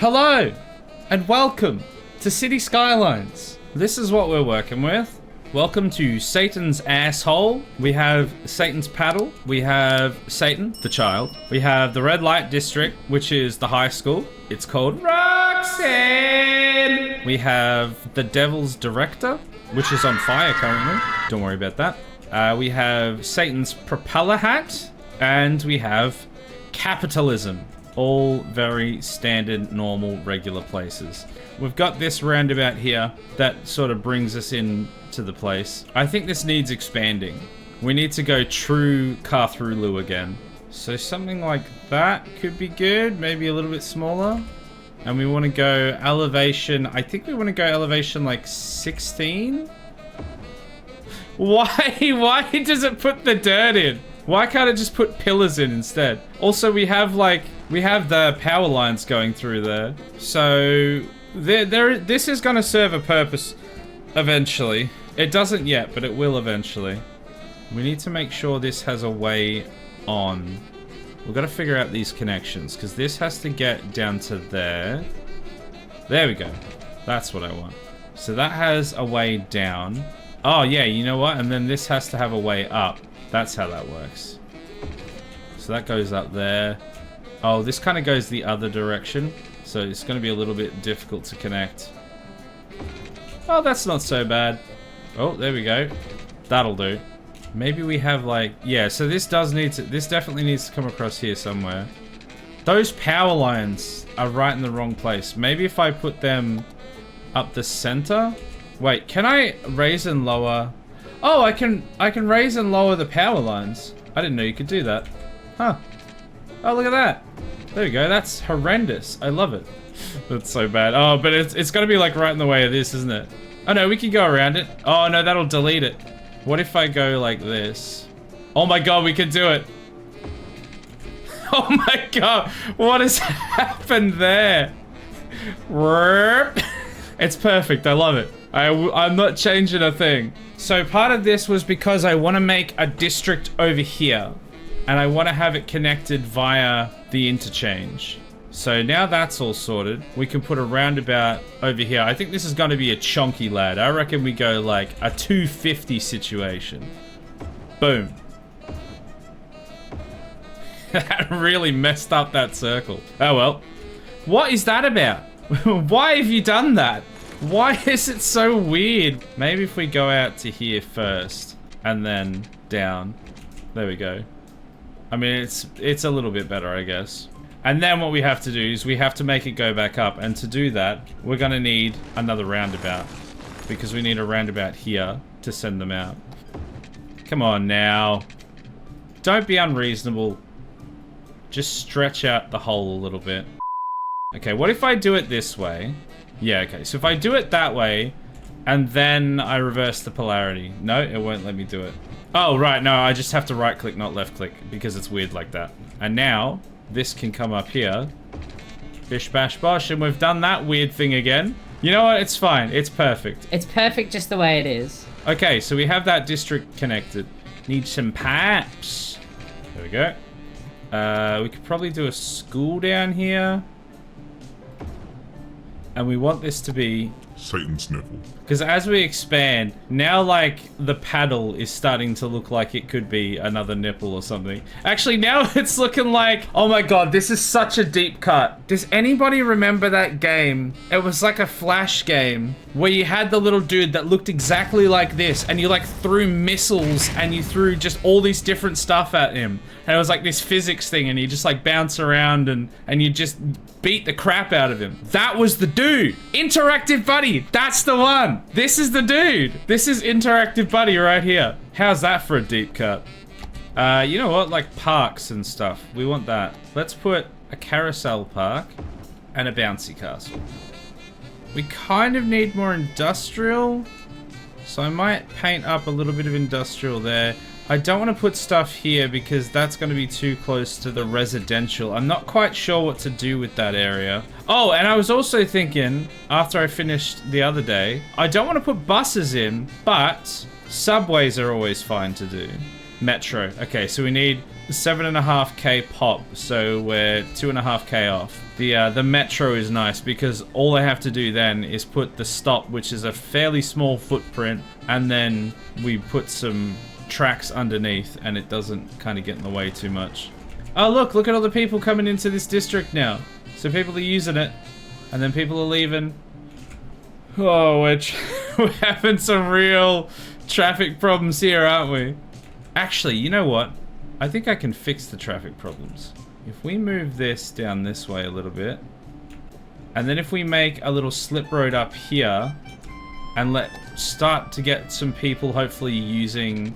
Hello, and welcome to City Skylines. This is what we're working with. Welcome to Satan's asshole. We have Satan's paddle. We have Satan, the child. We have the red light district, which is the high school. It's called Roxanne. We have the devil's director, which is on fire currently. Don't worry about that. We have Satan's propeller hat, and we have capitalism. All very standard, normal, regular places. We've got this roundabout here that sort of brings us in to the place. I think this needs expanding. We need to go true Carthrough again. So something like that could be good, maybe a little bit smaller. And we want to go elevation, I think we want to go elevation like 16? Why does it put the dirt in? Why can't it just put pillars in instead? Also, we have the power lines going through there. So this is going to serve a purpose eventually. It doesn't yet, but it will eventually. We need to make sure this has a way on. We've got to figure out these connections because this has to get down to there. There we go. That's what I want. So that has a way down. Oh yeah, you know what? And then this has to have a way up. That's how that works. So that goes up there. Oh, this kind of goes the other direction. So it's going to be a little bit difficult to connect. Oh, that's not so bad. Oh, there we go. That'll do. Maybe we have like... Yeah, so this definitely needs to come across here somewhere. Those power lines are right in the wrong place. Maybe if I put them up the center? Wait, can I raise and lower... Oh, I can raise and lower the power lines. I didn't know you could do that. Huh. Oh, look at that. There we go. That's horrendous. I love it. That's so bad. Oh, but it's got to be like right in the way of this, isn't it? Oh no, we can go around it. Oh no, that'll delete it. What if I go like this? Oh my god, we can do it. Oh my god, what has happened there? It's perfect. I love it. I'm not changing a thing. So part of this was because I want to make a district over here. And I want to have it connected via the interchange. So now that's all sorted. We can put a roundabout over here. I think this is going to be a chunky lad. I reckon we go like a 250 situation. Boom. That really messed up that circle. Oh well. What is that about? Why have you done that? Why is it so weird? Maybe if we go out to here first and then down. There we go. I mean, it's a little bit better, I guess. And then what we have to do is we have to make it go back up. And to do that, we're going to need another roundabout. Because we need a roundabout here to send them out. Come on now. Don't be unreasonable. Just stretch out the hole a little bit. Okay, what if I do it this way? Yeah, okay. So if I do it that way, and then I reverse the polarity. No, it won't let me do it. Oh, right. No, I just have to right click, not left click, because it's weird like that. And now, this can come up here. Bish, bash, bosh, and we've done that weird thing again. You know what? It's fine. It's perfect. It's perfect just the way it is. Okay, so we have that district connected. Need some pipes. There we go. We could probably do a school down here. And we want this to be Satan's nipple. Because as we expand, now like the paddle is starting to look like it could be another nipple or something. Actually, now it's looking like, oh my god, this is such a deep cut. Does anybody remember that game? It was like a flash game where you had the little dude that looked exactly like this and you like threw missiles and you threw just all these different stuff at him. And it was like this physics thing and you just like bounce around and you just beat the crap out of him. That was the dude. Interactive Buddy. That's the one. This is the dude. This is Interactive Buddy right here. How's that for a deep cut? You know what? Like parks and stuff. We want that. Let's put a carousel park and a bouncy castle. We kind of need more industrial. So I might paint up a little bit of industrial there. I don't want to put stuff here because that's going to be too close to the residential. I'm not quite sure what to do with that area. Oh, and I was also thinking, after I finished the other day, I don't want to put buses in, but subways are always fine to do. Metro. Okay, so we need 7.5k pop, so we're 2.5k off. The Metro is nice because all I have to do then is put the stop, which is a fairly small footprint, and then we put some tracks underneath and it doesn't kind of get in the way too much. Oh look at all the people coming into this district now. So people are using it and then people are leaving. Oh, we're having some real traffic problems here, aren't we? Actually, you know what? I think I can fix the traffic problems. If we move this down this way a little bit, and then if we make a little slip road up here, and start to get some people hopefully using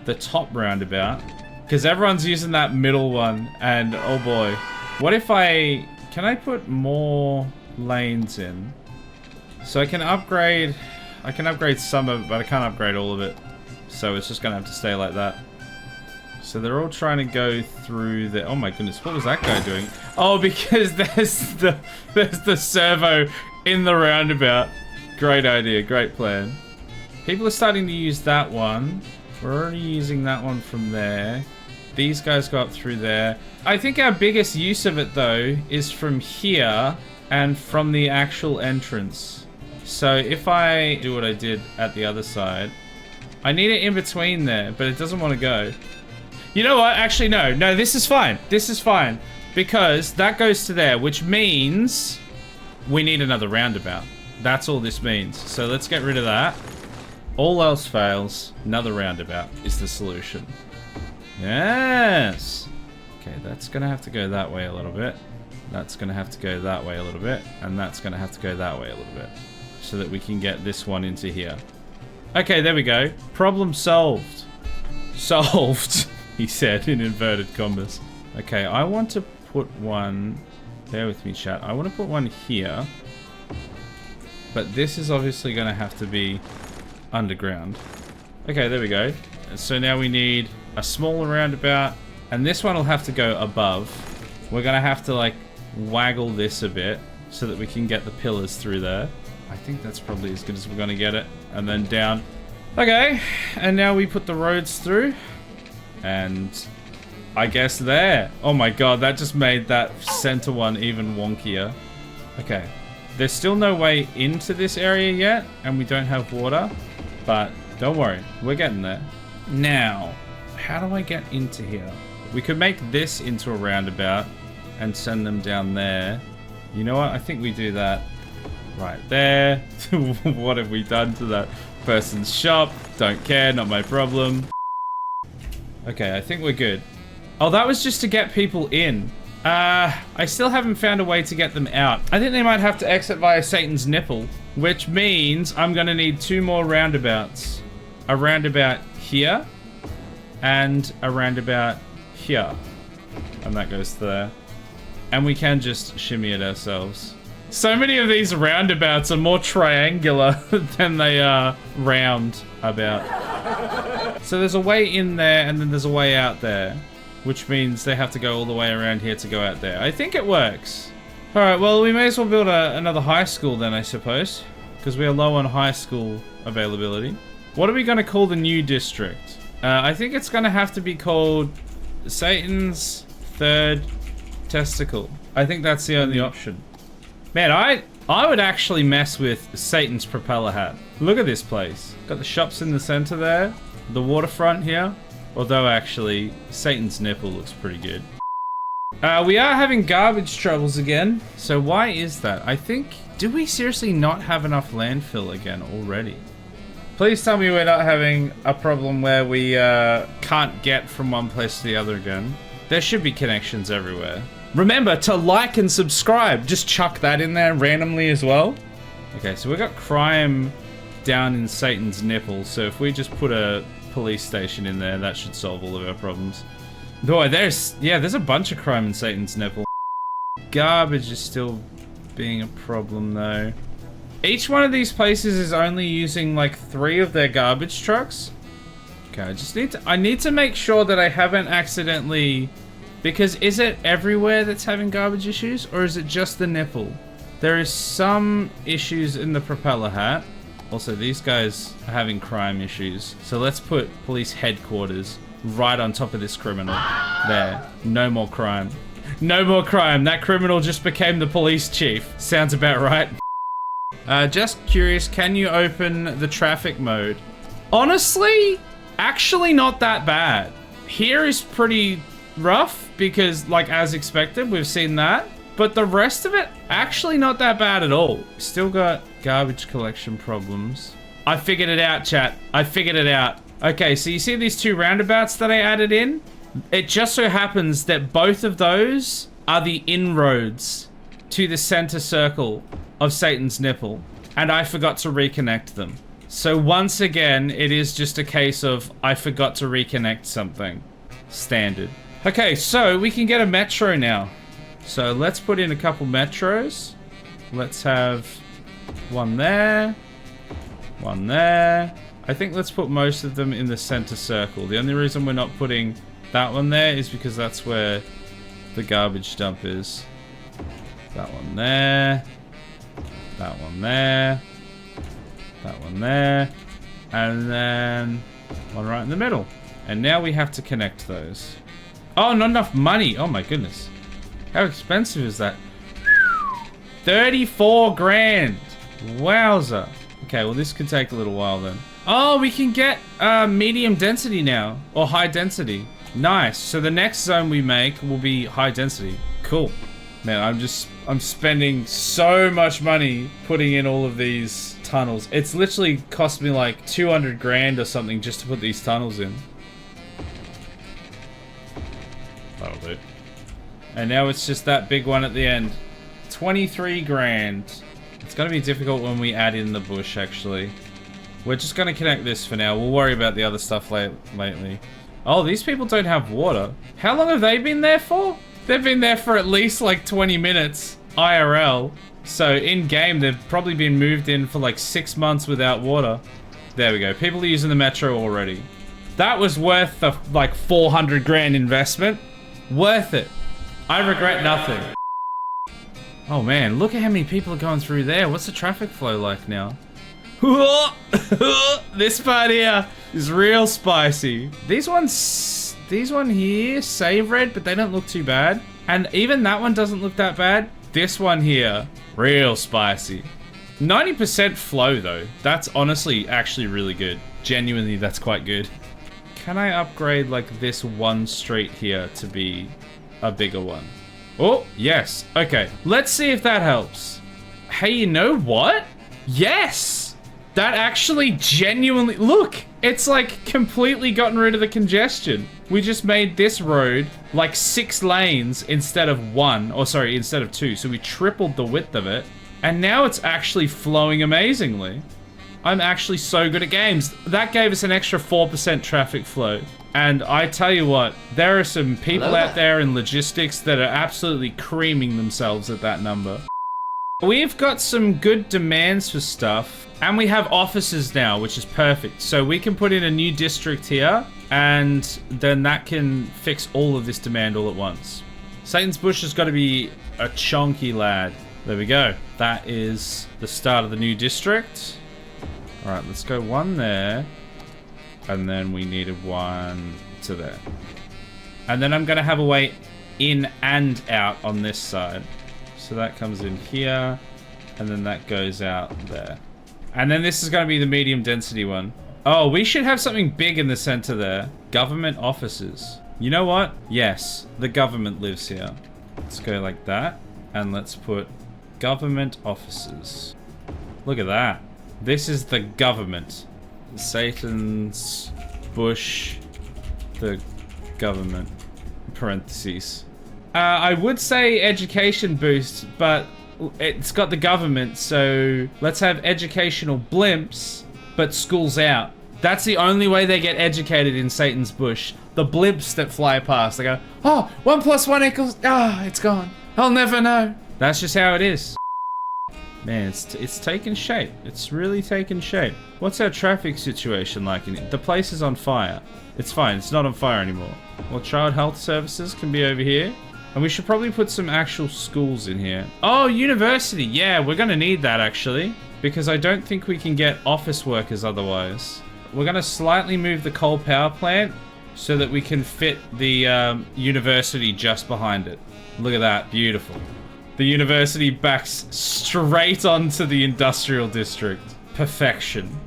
the top roundabout, because everyone's using that middle one, and oh boy. What if can I put more lanes in? So I can upgrade some of it, but I can't upgrade all of it. So it's just gonna have to stay like that. So they're all trying to go through the... Oh my goodness, what was that guy doing? Oh, because there's the servo in the roundabout. Great idea, great plan. People are starting to use that one. We're already using that one from there. These guys go up through there. I think our biggest use of it though is from here and from the actual entrance. So if I do what I did at the other side, I need it in between there, but it doesn't want to go. You know what? Actually, no, this is fine. This is fine because that goes to there, which means we need another roundabout. That's all this means. So let's get rid of that. All else fails, another roundabout is the solution. Yes. Okay, that's gonna have to go that way a little bit. That's gonna have to go that way a little bit, and that's gonna have to go that way a little bit, so that we can get this one into here. Okay, there we go. Problem solved. Solved, he said in inverted commas. Okay, I want to put one... Bear with me, chat. I want to put one here. But this is obviously going to have to be underground. Okay, there we go. So now we need a smaller roundabout. And this one will have to go above. We're going to have to, like, waggle this a bit so that we can get the pillars through there. I think that's probably as good as we're going to get it. And then down. Okay, and now we put the roads through. And I guess there. Oh my god, that just made that center one even wonkier. Okay, there's still no way into this area yet, and we don't have water. But don't worry, we're getting there. Now, how do I get into here? We could make this into a roundabout and send them down there. You know what? I think we do that right there. What have we done to that person's shop? Don't care, not my problem. Okay, I think we're good. Oh, that was just to get people in. I still haven't found a way to get them out. I think they might have to exit via Satan's nipple, which means I'm gonna need 2 more roundabouts. A roundabout here, and a roundabout here. And that goes there. And we can just shimmy it ourselves. So many of these roundabouts are more triangular than they are round about. So there's a way in there and then there's a way out there, which means they have to go all the way around here to go out there. I think it works. All right, well, we may as well build another high school then, I suppose, because we are low on high school availability. What are we going to call the new district? I think it's going to have to be called Satan's Third Testicle. I think that's the only option. Man, I would actually mess with Satan's propeller hat. Look at this place. Got the shops in the center there. The waterfront here. Although actually, Satan's nipple looks pretty good. We are having garbage troubles again. So why is that? I think, do we seriously not have enough landfill again already? Please tell me we're not having a problem where we can't get from one place to the other again. There should be connections everywhere. Remember to like and subscribe. Just chuck that in there randomly as well. Okay, so we got crime down in Satan's nipple. So if we just put a police station in there, that should solve all of our problems. Boy, there's a bunch of crime in Satan's nipple. Garbage is still being a problem though. Each one of these places is only using like 3 of their garbage trucks. Okay, I need to make sure that I haven't accidentally... Because is it everywhere that's having garbage issues, or is it just the nipple? There is some issues in the propeller hat. Also, these guys are having crime issues. So let's put police headquarters right on top of this criminal. There. No more crime. No more crime. That criminal just became the police chief. Sounds about right. Just curious, can you open the traffic mode? Honestly, actually not that bad. Here is pretty rough because, like, as expected, we've seen that. But the rest of it, actually not that bad at all. Still got garbage collection problems. I figured it out, chat. I figured it out. Okay, so you see these 2 roundabouts that I added in? It just so happens that both of those are the inroads to the center circle of Satan's nipple. And I forgot to reconnect them. So once again, it is just a case of I forgot to reconnect something. Standard. Okay, so we can get a metro now. So let's put in a couple metros. Let's have one there. One there. I think let's put most of them in the center circle. The only reason we're not putting that one there is because that's where the garbage dump is. That one there. That one there. That one there. And then one right in the middle. And now we have to connect those. Oh, not enough money. Oh my goodness. How expensive is that? 34 grand. Wowza. Okay, well this could take a little while then. Oh, we can get medium density now. Or high density. Nice. So the next zone we make will be high density. Cool. Man, I'm spending so much money putting in all of these tunnels. It's literally cost me like 200 grand or something just to put these tunnels in. That'll do. And now it's just that big one at the end. 23 grand. It's gonna be difficult when we add in the bush, actually. We're just gonna connect this for now. We'll worry about the other stuff lately. Oh, these people don't have water. How long have they been there for? They've been there for at least like 20 minutes, IRL. So in-game, they've probably been moved in for like 6 months without water. There we go. People are using the metro already. That was worth the like 400 grand investment. Worth it. I regret nothing. Oh man, look at how many people are going through there. What's the traffic flow like now? This part here is real spicy. These one here, save red, but they don't look too bad. And even that one doesn't look that bad. This one here, real spicy. 90% flow though. That's honestly actually really good. Genuinely, that's quite good. Can I upgrade like this one street here to be a bigger one? Oh, yes. Okay, let's see if that helps. Hey, you know what? Yes! That actually genuinely... Look! It's like completely gotten rid of the congestion. We just made this road like 6 lanes instead of 1. Or sorry, instead of 2. So we tripled the width of it. And now it's actually flowing amazingly. I'm actually so good at games. That gave us an extra 4% traffic flow. And I tell you what, there are some people out there in logistics that are absolutely creaming themselves at that number. We've got some good demands for stuff. And we have offices now, which is perfect. So we can put in a new district here, and then that can fix all of this demand all at once. Satan's Bush has got to be a chonky lad. There we go. That is the start of the new district. All right, let's go one there. And then we needed one to there. And then I'm going to have a way in and out on this side. So that comes in here, and then that goes out there. And then this is going to be the medium density one. Oh, we should have something big in the center there. Government offices. You know what? Yes, the government lives here. Let's go like that. And let's put government offices. Look at that. This is the government. Satan's Bush, the government. Parentheses. I would say education boost, but it's got the government, so let's have educational blimps, but schools out. That's the only way they get educated in Satan's Bush. The blimps that fly past, they go, oh, 1 + 1 = it's gone. I'll never know. That's just how it is. Man, it's taken shape. It's really taken shape. What's our traffic situation like in it? The place is on fire. It's fine, it's not on fire anymore. Well, child health services can be over here. And we should probably put some actual schools in here. Oh, university. Yeah, we're going to need that, actually. Because I don't think we can get office workers otherwise. We're going to slightly move the coal power plant so that we can fit the university just behind it. Look at that, beautiful. The university backs straight onto the industrial district. Perfection.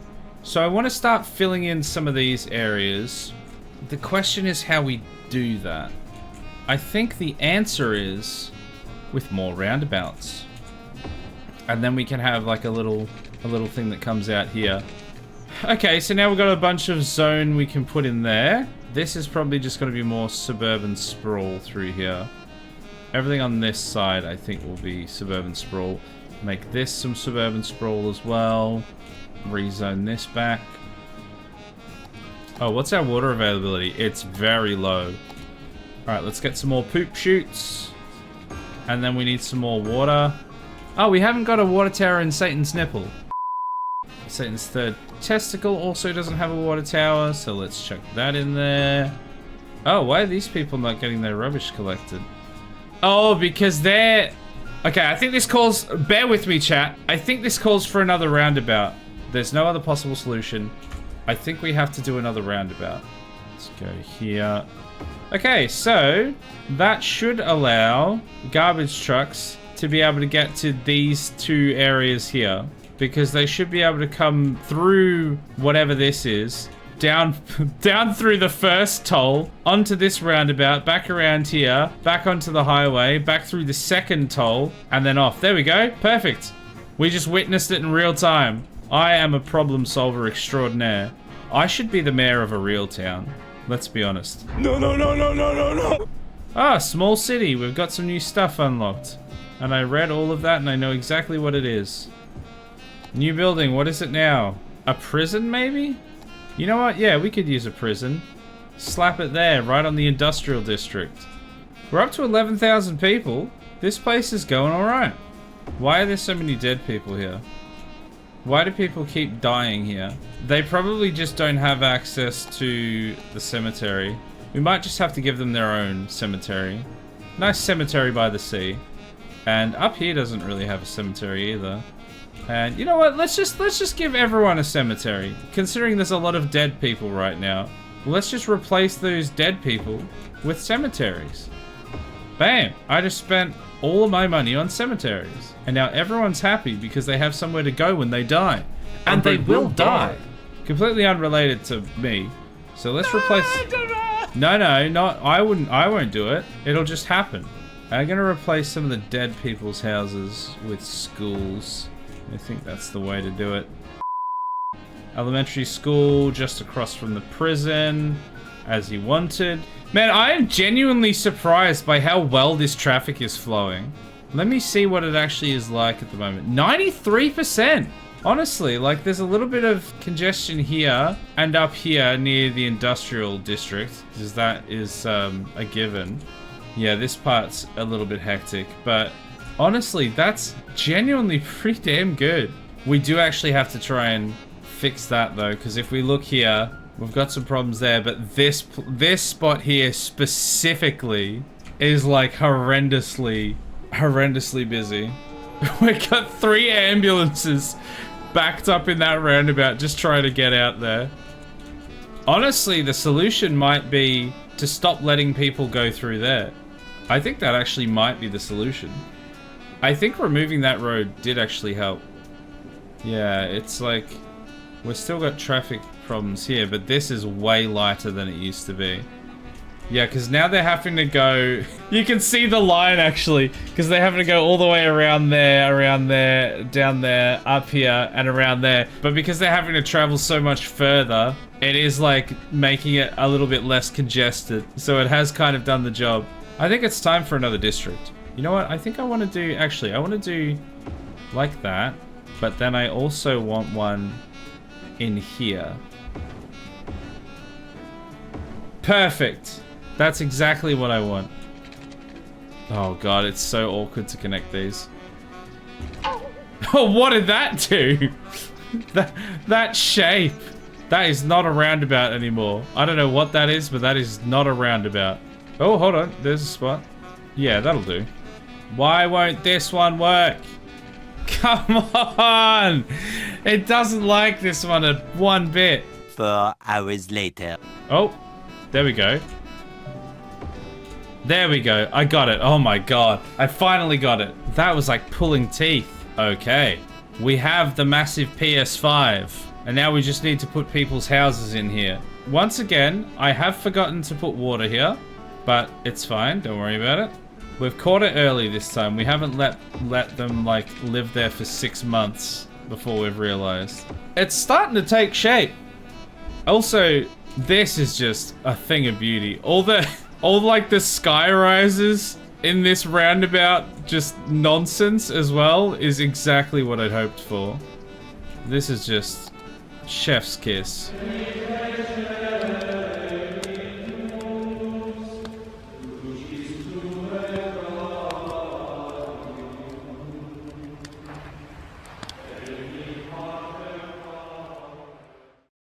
So I want to start filling in some of these areas. The question is how we do that. I think the answer is with more roundabouts. And then we can have like a little thing that comes out here. Okay, so now we've got a bunch of zone we can put in there. This is probably just going to be more suburban sprawl through here. Everything on this side, I think, will be suburban sprawl. Make this some suburban sprawl as well. Rezone this back. Oh, what's our water availability? It's very low. Alright, let's get some more poop chutes. And then we need some more water. Oh, we haven't got a water tower in Satan's nipple. Satan's third testicle also doesn't have a water tower, so let's chuck that in there. Oh, why are these people not getting their rubbish collected? Oh, because they're... Okay, I think this calls... Bear with me, chat. I think this calls for another roundabout. There's no other possible solution. I think we have to do another roundabout. Let's go here. Okay, so that should allow garbage trucks to be able to get to these two areas here, because they should be able to come through whatever this is, down through the first toll, onto this roundabout, back around here, back onto the highway, back through the second toll, and then off. There we go. Perfect. We just witnessed it in real time. I am a problem solver extraordinaire. I should be the mayor of a real town. Let's be honest. No, no, no, no, no, no, no. Ah, small city. We've got some new stuff unlocked. And I read all of that and I know exactly what it is. New building. What is it now? A prison, maybe? You know what? Yeah, we could use a prison. Slap it there, right on the industrial district. We're up to 11,000 people. This place is going alright. Why are there so many dead people here? Why do people keep dying here? They probably just don't have access to the cemetery. We might just have to give them their own cemetery. Nice cemetery by the sea. And up here doesn't really have a cemetery either. And you know what? Let's just give everyone a cemetery. Considering there's a lot of dead people right now. Let's just replace those dead people with cemeteries. Bam! I just spent all of my money on cemeteries. And now everyone's happy because they have somewhere to go when they die. And they will die. Completely unrelated to me. So let's replace... No, not... I won't do it. It'll just happen. I'm gonna replace some of the dead people's houses with schools. I think that's the way to do it. Elementary school just across from the prison, as you wanted. Man, I am genuinely surprised by how well this traffic is flowing. Let me see what it actually is like at the moment. 93%! Honestly, like there's a little bit of congestion here and up here near the industrial district, because that is a given. Yeah, this part's a little bit hectic, but honestly, that's genuinely pretty damn good. We do actually have to try and fix that though, because if we look here, we've got some problems there, but this spot here specifically is like horrendously busy. We've got 3 ambulances backed up in that roundabout just trying to get out there. Honestly, the solution might be to stop letting people go through there. I think that actually might be the solution. I think removing that road did actually help. Yeah, it's like we've still got traffic problems here, but this is way lighter than it used to be. Yeah, because now they're having to go... You can see the line, actually, because they're having to go all the way around there, down there, up here, and around there. But because they're having to travel so much further, it is, like, making it a little bit less congested. So it has kind of done the job. I think it's time for another district. You know what? I think I want to do... Actually, I want to do like that. But then I also want one in here. Perfect. That's exactly what I want. Oh god, it's so awkward to connect these. Oh, what did that do? that shape. That is not a roundabout anymore. I don't know what that is, but that is not a roundabout. Oh, hold on. There's a spot. Yeah, that'll do. Why won't this one work? Come on! It doesn't like this one one bit. 4 hours later. Oh. There we go. There we go. I got it. Oh my god. I finally got it. That was like pulling teeth. Okay. We have the massive PS5. And now we just need to put people's houses in here. Once again, I have forgotten to put water here. But it's fine. Don't worry about it. We've caught it early this time. We haven't let them like live there for 6 months before we've realized. It's starting to take shape. Also, this is just a thing of beauty. All like the sky rises in this roundabout, just nonsense as well, is exactly what I'd hoped for. This is just chef's kiss.